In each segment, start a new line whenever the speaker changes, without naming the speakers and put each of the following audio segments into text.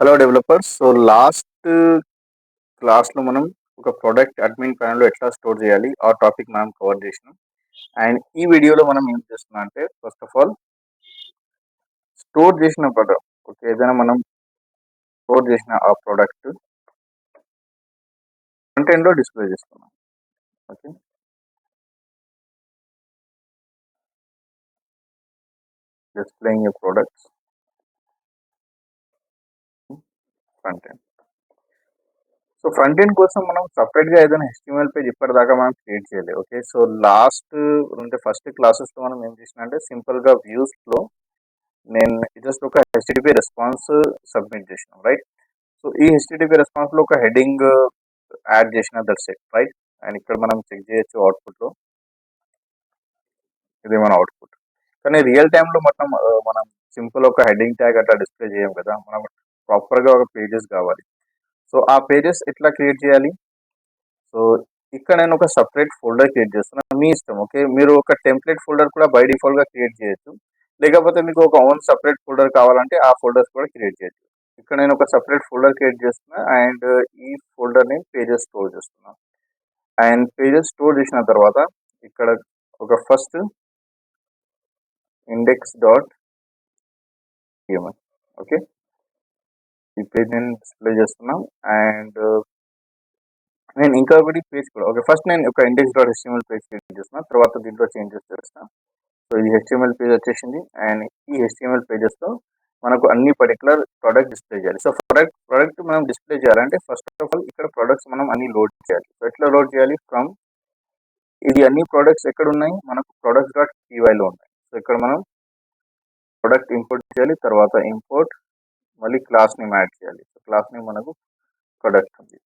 Hello developers. So last క్లాస్లో మనం ఒక ప్రోడక్ట్ అడ్మిన్ ప్యానల్లో ఎట్లా స్టోర్ చేయాలి ఆ టాపిక్ మనం కవర్ చేసినాం. అండ్ ఈ వీడియోలో మనం ఏం చేస్తున్నాం అంటే ఫస్ట్ ఆఫ్ ఆల్ స్టోర్ చేసిన ప్రోడక్ట్, ఓకే, ఏదైనా మనం స్టోర్ చేసిన ఆ ప్రోడక్ట్ ఫ్రంట్ ఎండ్లో డిస్ప్లే చేస్తున్నాం. Okay, displaying a products front end. So front end కోసం మనం సపరేట్గా ఏదైనా HTML పేజ్ ఇప్పటిదాకా మనం క్రియేట్ చేయలేదు. ఓకే, సో లాస్ట్ అంటే ఫస్ట్ క్లాసెస్లో మనం ఏం చేసినా అంటే సింపుల్గా వ్యూస్లో నేను జస్ట్ ఒక HTTP రెస్పాన్స్ సబ్మిట్ చేసినాం, రైట్. సో ఈ HTTP రెస్పాన్స్లో ఒక హెడింగ్ యాడ్ చేసిన, దట్స్ ఇట్, రైట్. అండ్ ఇక్కడ మనం చెక్ చేయొచ్చు అవుట్పుట్లో, ఇది మన అవుట్పుట్. కానీ రియల్ టైంలో మనం సింపుల్ ఒక హెడింగ్ ట్యాగ్ అట్లా డిస్ప్లే చేయం కదా, మనం ప్రాపర్గా ఒక పేజెస్ కావాలి. సో ఆ పేజెస్ ఎట్లా క్రియేట్ చేయాలి? సో ఇక్కడ నేను ఒక సపరేట్ ఫోల్డర్ క్రియేట్ చేస్తున్నాను, మీ ఇష్టం. ఓకే, మీరు ఒక టెంప్లెట్ ఫోల్డర్ కూడా బై డిఫాల్ట్గా క్రియేట్ చేయొచ్చు, లేకపోతే మీకు ఒక ఓన్ సపరేట్ ఫోల్డర్ కావాలంటే ఆ ఫోల్డర్స్ కూడా క్రియేట్ చేయొచ్చు. ఇక్కడ నేను ఒక సపరేట్ ఫోల్డర్ క్రియేట్ చేస్తున్నా అండ్ ఈ ఫోల్డర్ని పేజెస్ స్టోర్ చేస్తున్నా. అండ్ పేజెస్ స్టోర్ చేసిన తర్వాత ఇక్కడ ఒక first index dot html, okay, ఈ పేజ్ నేను డిస్ప్లే చేస్తున్నాం. అండ్ నేను ఇంకొకటి పేజ్ కూడా, ఓకే, ఫస్ట్ నేను ఒక index dot HTML page create చేస్తున్నా, తర్వాత దీంట్లో చేంజెస్ చేస్తాను. సో ఇది HTML పేజ్ వచ్చేసింది. అండ్ ఈ HTML పేజెస్తో మనకు అన్ని పర్టికులర్ ప్రోడక్ట్ డిస్ప్లే చేయాలి. సో ప్రోడక్ట్ మనం డిస్ప్లే చేయాలంటే ఫస్ట్ ఆఫ్ ఆల్ ఇక్కడ ప్రొడక్ట్స్ మనం అన్ని లోడ్ చేయాలి. సో ఎట్లా లోడ్ చేయాలి? ఫ్రమ్ ఇది అన్ని ప్రోడక్ట్స్ ఎక్కడ ఉన్నాయి? మనకు ప్రొడక్ట్స్ డాట్ pyలో ఉన్నాయి. సో ఇక్కడ మనం ప్రొడక్ట్ ఇంపోర్ట్ చేయాలి, తర్వాత ఇంపోర్ట్ మళ్ళీ క్లాస్ నేమ్ యాడ్ చేయాలి. సో క్లాస్ నేమ్ మనకు ప్రొడక్ట్ ఉంది.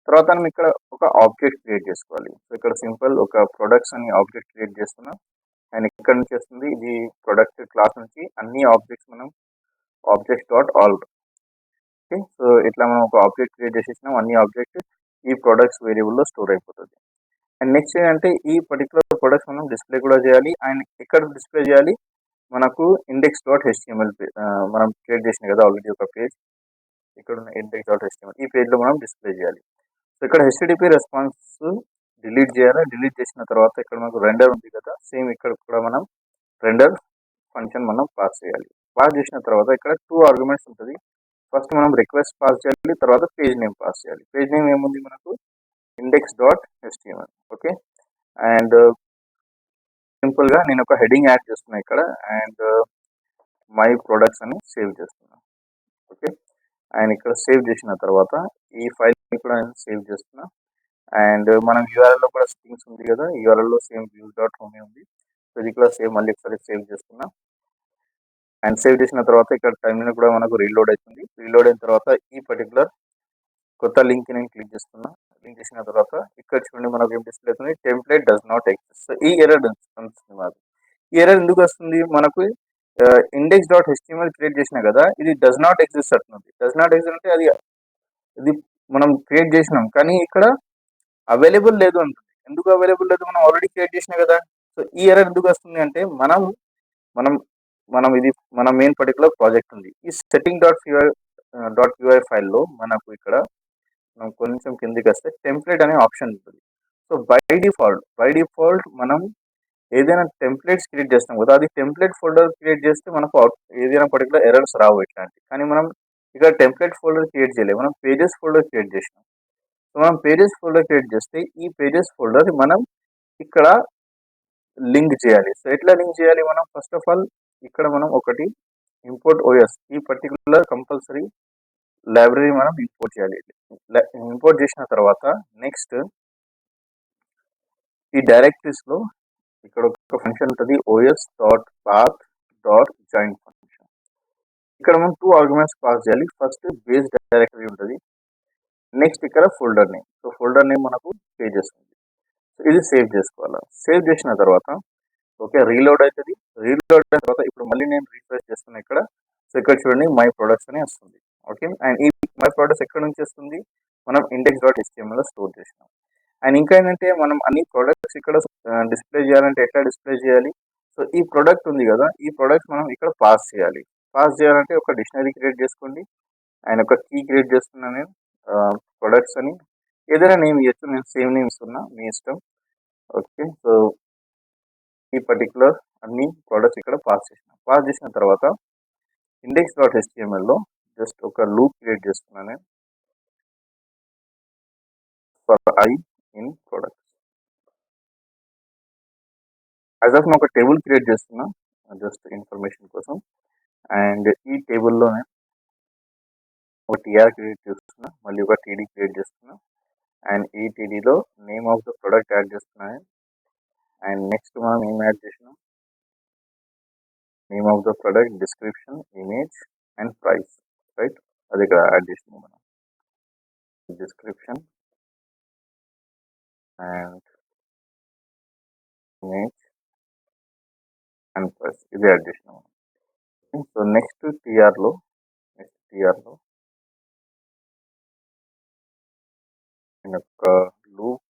తర్వాత మనం ఇక్కడ ఒక ఆబ్జెక్ట్ క్రియేట్ చేసుకోవాలి. సో ఇక్కడ సింపుల్ ఒక ప్రొడక్ట్స్ అని ఆబ్జెక్ట్ క్రియేట్ చేస్తున్నాం. అండ్ ఇక్కడ నుంచి వస్తుంది ఇది ప్రొడక్ట్ క్లాస్ నుంచి అన్ని ఆబ్జెక్ట్స్ మనం object dot all. Okay, so ఇట్లా మనం ఒక ఆబ్జెక్ట్ క్రియేట్ చేసేసినాం, అన్ని ఆబ్జెక్ట్ ఈ ప్రొడక్ట్స్ వేరియబుల్లో స్టోర్ అయిపోతుంది. అండ్ నెక్స్ట్ ఏంటంటే ఈ పర్టికులర్ ప్రొడక్ట్స్ మనం డిస్ప్లే కూడా చేయాలి. అండ్ ఎక్కడ డిస్ప్లే చేయాలి? మనకు ఇండెక్స్ డాట్ HTML మనం క్రియేట్ చేసినాం కదా ఆల్రెడీ ఒక పేజ్, ఇక్కడ ఉన్న ఇండెక్స్ డాట్ HTML ఈ పేజ్లో మనం డిస్ప్లే చేయాలి. సో ఇక్కడ HTTP రెస్పాన్స్ డిలీట్ చేయాలి. డిలీట్ చేసిన తర్వాత ఇక్కడ మనకు రెండర్ ఉంది కదా, సేమ్ ఇక్కడ కూడా మనం రెండర్ ఫంక్షన్ మనం పాస్ చేయాలి. పాస్ చేసిన తర్వాత ఇక్కడ 2 ఆర్గ్యుమెంట్స్ ఉంటుంది. ఫస్ట్ మనం రిక్వెస్ట్ పాస్ చేయాలి, తర్వాత పేజ్ నేమ్ పాస్ చేయాలి. పేజ్ నేమ్ ఏముంది మనకు? Index dot HTML. Okay, and సింపుల్గా నేను ఒక హెడింగ్ యాడ్ చేస్తున్నా ఇక్కడ, అండ్ మై ప్రొడక్ట్స్ అని సేవ్ చేస్తున్నా. ఓకే, అండ్ ఇక్కడ సేవ్ చేసిన తర్వాత ఈ ఫైల్ కూడా నేను సేవ్ చేస్తున్నా. అండ్ మనం యూఆర్ఎల్లో కూడా స్ట్రింగ్స్ ఉంది కదా, యూఆర్ఎల్లో సేమ్ వ్యూస్ డాట్ హోమ్ ఉంది. సో ఇది కూడా సేవ్, మళ్ళీ ఒకసారి సేవ్ చేస్తున్నా. అండ్ సేవ్ చేసిన తర్వాత ఇక్కడ టైంలో కూడా మనకు రీలోడ్ అవుతుంది. రీలోడ్ అయిన తర్వాత ఈ పర్టికులర్ కొత్త లింక్ నేను క్లిక్ చేస్తున్నా. క్లిక్ చేసిన తర్వాత ఇక్కడ చూడండి మనకు ఏం డిస్ప్లే అవుతుంది? Template does not exist. So ఈ ఎర్రర్ వస్తుంది మనకు. ఈ ఎర్రర్ ఎందుకు వస్తుంది? మనకు ఇండెక్స్ డాట్ HTML క్రియేట్ చేసినా కదా, ఇది డస్ నాట్ ఎగ్జిస్ట్ అంటుంది. డస్ నాట్ ఎగ్జిస్ట్ అంటే ఇది మనం క్రియేట్ చేసినాం కానీ ఇక్కడ అవైలబుల్ లేదు అంటుంది. ఎందుకు అవైలబుల్ లేదు? మనం ఆల్రెడీ క్రియేట్ చేసినా కదా. సో ఈ ఎర్రర్ ఎందుకు వస్తుంది అంటే మనం మనం మనం ఇది మన మెయిన్ పర్టికులర్ ప్రాజెక్ట్ ఉంది. ఈ సెట్టింగ్ డాట్ py ఫైల్లో మనకు ఇక్కడ మనం కొంచెం కిందికి వస్తే టెంప్లెట్ అనే ఆప్షన్ ఉంటుంది. సో బై డిఫాల్ట్ మనం ఏదైనా టెంప్లెట్స్ క్రియేట్ చేస్తాం కదా, అది టెంప్లెట్ ఫోల్డర్ క్రియేట్ చేస్తే మనకు ఏదైనా పర్టికులర్ ఎర్రర్స్ రావు ఇట్లాంటి. కానీ మనం ఇక్కడ టెంప్లెట్ ఫోల్డర్ క్రియేట్ చేయలేము, మనం పేజెస్ ఫోల్డర్ క్రియేట్ చేసినాం. సో మనం పేజెస్ ఫోల్డర్ క్రియేట్ చేస్తే ఈ పేజెస్ ఫోల్డర్ మనం ఇక్కడ లింక్ చేయాలి. సో ఎట్లా లింక్ చేయాలి? మనం ఫస్ట్ ఆఫ్ ఆల్ ఇక్కడ మనం ఒకటి ఇంపోర్ట్ OS, ఈ పర్టికులర్ కంపల్సరీ లైబ్రరీ మనం ఇంపోర్ట్ చేయాలి. ఇంపోర్ట్ చేసిన తర్వాత నెక్స్ట్ ఈ డైరెక్టరీస్లో ఇక్కడ ఒక ఫంక్షన్ ఉంటుంది, os.path.join ఫంక్షన్. ఇక్కడ మనం 2 ఆర్గ్యుమెంట్స్ పాస్ చేయాలి. ఫస్ట్ బేస్ డైరెక్టరీ ఉంటుంది, నెక్స్ట్ ఇక్కడ folder name. So folder name మనకు పేజెస్ ఉంది. సో ఇది సేవ్ చేసుకోవాలి. సేవ్ చేసిన తర్వాత ఓకే రీలోడ్ అవుతుంది. రీలోడ్ అయిన తర్వాత ఇప్పుడు మళ్ళీ నేను రీఫ్రెష్ చేస్తున్నా ఇక్కడ. సో ఇక్కడ చూడండి మై ప్రొడక్ట్స్ అని వస్తుంది. ఓకే, అండ్ ఈ మై ప్రొడక్ట్స్ ఎక్కడ నుంచి వస్తుంది? మనం ఇండెక్స్ డాట్ HTML స్టోర్ చేసినాం. అండ్ ఇంకా ఏంటంటే మనం అన్ని ప్రొడక్ట్స్ ఇక్కడ డిస్ప్లే చేయాలంటే ఎట్లా డిస్ప్లే చేయాలి? సో ఈ ప్రొడక్ట్ ఉంది కదా, ఈ ప్రొడక్ట్స్ మనం ఇక్కడ పాస్ చేయాలి. పాస్ చేయాలంటే ఒక డిక్షనరీ క్రియేట్ చేసుకోండి. అండ్ ఒక కీ క్రియేట్ చేస్తున్నాను నేను ప్రొడక్ట్స్ అని ఏదైనా నేమ్ ఇవ్వచ్చు, నేను సేమ్ నేమ్ ఇస్తున్నా, మీ ఇష్టం. ఓకే, సో ఈ పర్టికులర్ అన్ని ప్రొడక్ట్స్ ఇక్కడ పాస్ చేసిన తర్వాత index.html లో జస్ట్ ఒక లూప్ క్రియేట్ చేస్తున్నాను నేను for I in products. As of ఒక టేబుల్ క్రియేట్ చేస్తున్నా జస్ట్ ఇన్ఫర్మేషన్ కోసం. అండ్ ఈ టేబుల్లోనే ఒక టీఆర్ క్రియేట్ చేస్తున్నా, మళ్ళీ ఒక టీడీ క్రియేట్ చేస్తున్నా. అండ్ ఈ టీడీలో name of the product add చేస్తున్నాను. అండ్ నెక్స్ట్ మనం ఏం యాడ్ చేసినాం, name of the product, description, image and price, right? అది ఇక్కడ యాడ్ చేసినాం మనం. Description and image and price ఇది యాడ్ చేసినాం. సో నెక్స్ట్ టీఆర్లో నేను ఒక లూప్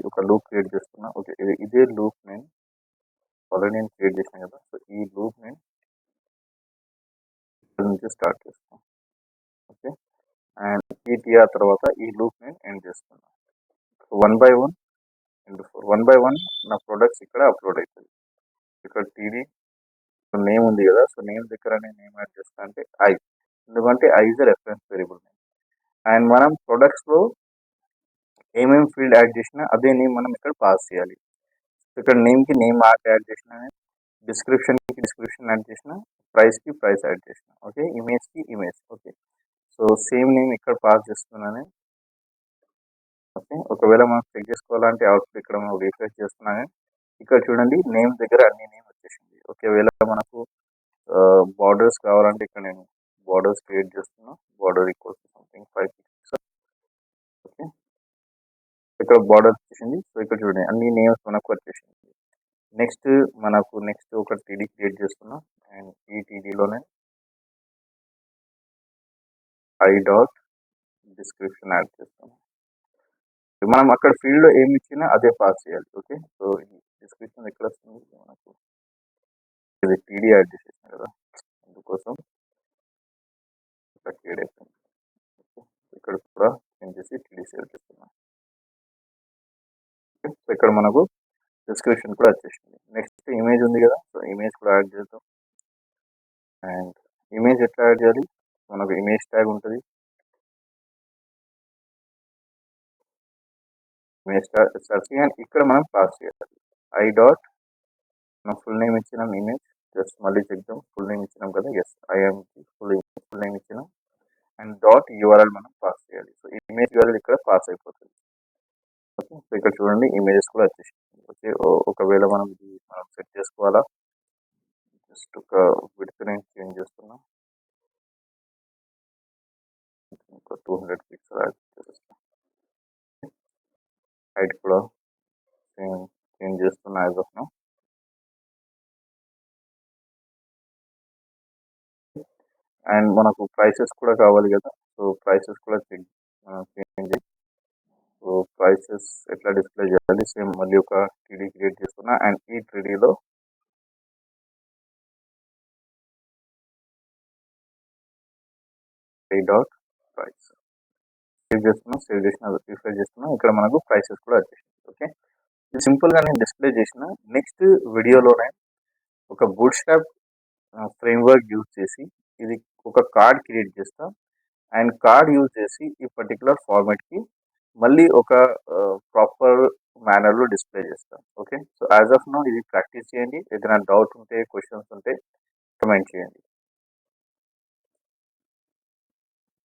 ఒక లూప్ క్రియేట్ చేస్తున్నా. ఓకే, ఇదే లూప్ నేను ఆల్రెడీ క్రియేట్ చేసాను కదా. సో ఈ లూప్ నేను ఇక్కడ నుంచి స్టార్ట్ చేస్తాను. ఓకే, అండ్ ఈ టీఆర్ తర్వాత ఈ లూప్ నేను ఎండ్ చేస్తున్నాను. 1/1 1/1 నా ప్రొడక్ట్స్ ఇక్కడ అప్లోడ్ అవుతుంది. ఇక్కడ టీడీ నేమ్ ఉంది కదా, సో నేమ్ దగ్గర నేను ఏం యాడ్ చేస్తాను అంటే ఐ, ఎందుకంటే I is reference variable name. And మనం ప్రొడక్ట్స్లో ఏమేమి ఫీల్డ్ యాడ్ చేసినా అదే నేమ్ మనం ఇక్కడ పాస్ చేయాలి. ఇక్కడ నేమ్కి నేమ్ యాడ్ చేసిన, డిస్క్రిప్షన్కి డిస్క్రిప్షన్ యాడ్ చేసిన, ప్రైస్కి ప్రైస్ యాడ్ చేసిన. ఓకే, ఇమేజ్కి image. Okay, so same name ఇక్కడ పాస్ చేస్తున్నాను. ఓకే, ఒకవేళ మనం చెక్ చేసుకోవాలంటే అవుట్పుట్ ఇక్కడ మనం రీఫ్రెష్ చేస్తున్నాను. ఇక్కడ చూడండి నేమ్ దగ్గర అన్ని నేమ్ వచ్చేసింది. ఒకవేళ మనకు బార్డర్స్ కావాలంటే ఇక్కడ నేను బార్డర్స్ క్రియేట్ చేస్తున్నా. Border equals something 5 pixels. Okay, ఇక్కడ బార్డర్ వచ్చేసింది. సో ఇక్కడ చూడండి అన్ని నేమ్స్ మనకు వచ్చేసింది. నెక్స్ట్ ఒక టీడీ క్రియేట్ చేస్తున్నా. అండ్ ఈ టీడీలోనే ఐ డాట్ డిస్క్రిప్షన్ యాడ్ చేస్తాను. మనం అక్కడ ఫీల్డ్లో ఏమి ఇచ్చినా అదే పాస్ చేయాలి. ఓకే, సో ఈ డిస్క్రిప్షన్ ఎక్కడ వస్తుంది మనకు, ఇది టీడీ యాడ్ చేసేసాను కదా, అందుకోసం క్రియేట్ అయిపోయింది. ఇక్కడ కూడా చేంజ్ చేసి టీడీ సేవ్ చేస్తున్నాను. సో ఇక్కడ మనకు డిస్క్రిప్షన్ కూడా వచ్చేసింది. నెక్స్ట్ ఇమేజ్ ఉంది కదా, సో ఇమేజ్ కూడా యాడ్ చేద్దాం. అండ్ ఇమేజ్ ఎట్లా యాడ్ చేయాలి, మనకు ఇమేజ్ ట్యాగ్ ఉంటుంది. ఇమేజ్ సర్చ్ అండ్ ఇక్కడ మనం పాస్ చేయాలి ఐ డాట్, మనం ఫుల్ నేమ్ ఇచ్చినాం ఇమేజ్, జస్ట్ మళ్ళీ చెప్దాం ఫుల్ నేమ్ ఇచ్చినాం కదా, ఎస్ ఐఎమ్ ఫుల్ నేమ్ ఇచ్చినాం. అండ్ డాట్ యూఆర్ఎల్ మనం పాస్ చేయాలి. సో ఇమేజ్ యూఆర్ఎల్ ఇక్కడ పాస్ అయిపోతుంది. ఓకే, సో ఇక్కడ చూడండి ఇమేజెస్ కూడా వచ్చేసింది. ఓకే, ఒకవేళ మనం సెట్ చేసుకోవాలా, జస్ట్ ఒక విడ్త్ నేను చేంజ్ చేస్తున్నా, ఒక 200 పిక్సెల్ యాడ్ చేస్తాను. హైట్ కూడా చేంజ్ చేస్తున్నా యాజ్ ఆఫ్ నౌ. అండ్ మనకు ప్రైసెస్ కూడా కావాలి కదా, సో ప్రైసెస్ కూడా చేంజ్ చేయాలి. సో ప్రైసెస్ ఎట్లా డిస్ప్లే చేయాలి, సేమ్ మళ్ళీ ఒక టీడీ క్రియేట్ చేస్తున్నా. అండ్ ఈ టీడీలో డాట్ ప్రైస్ సేవ్ చేసిన రిఫ్రెష్ చేస్తున్నా. ఇక్కడ మనకు ప్రైసెస్ కూడా వచ్చేసింది. ఓకే, ఇది సింపుల్గా నేను డిస్ప్లే చేసిన. నెక్స్ట్ వీడియోలోనే ఒక బూట్ స్ట్రాప్ ఫ్రేమ్వర్క్ యూజ్ చేసి ఇది ఒక కార్డ్ క్రియేట్ చేస్తాం. అండ్ కార్డ్ యూజ్ చేసి ఈ పర్టికులర్ ఫార్మాట్కి మళ్ళీ ఒక ప్రాపర్ మేనర్లో డిస్ప్లే చేస్తాం. Okay, so as of now ఇది ప్రాక్టీస్ చేయండి. ఏదైనా డౌట్ ఉంటే, క్వశ్చన్స్ ఉంటే కమెంట్ చేయండి.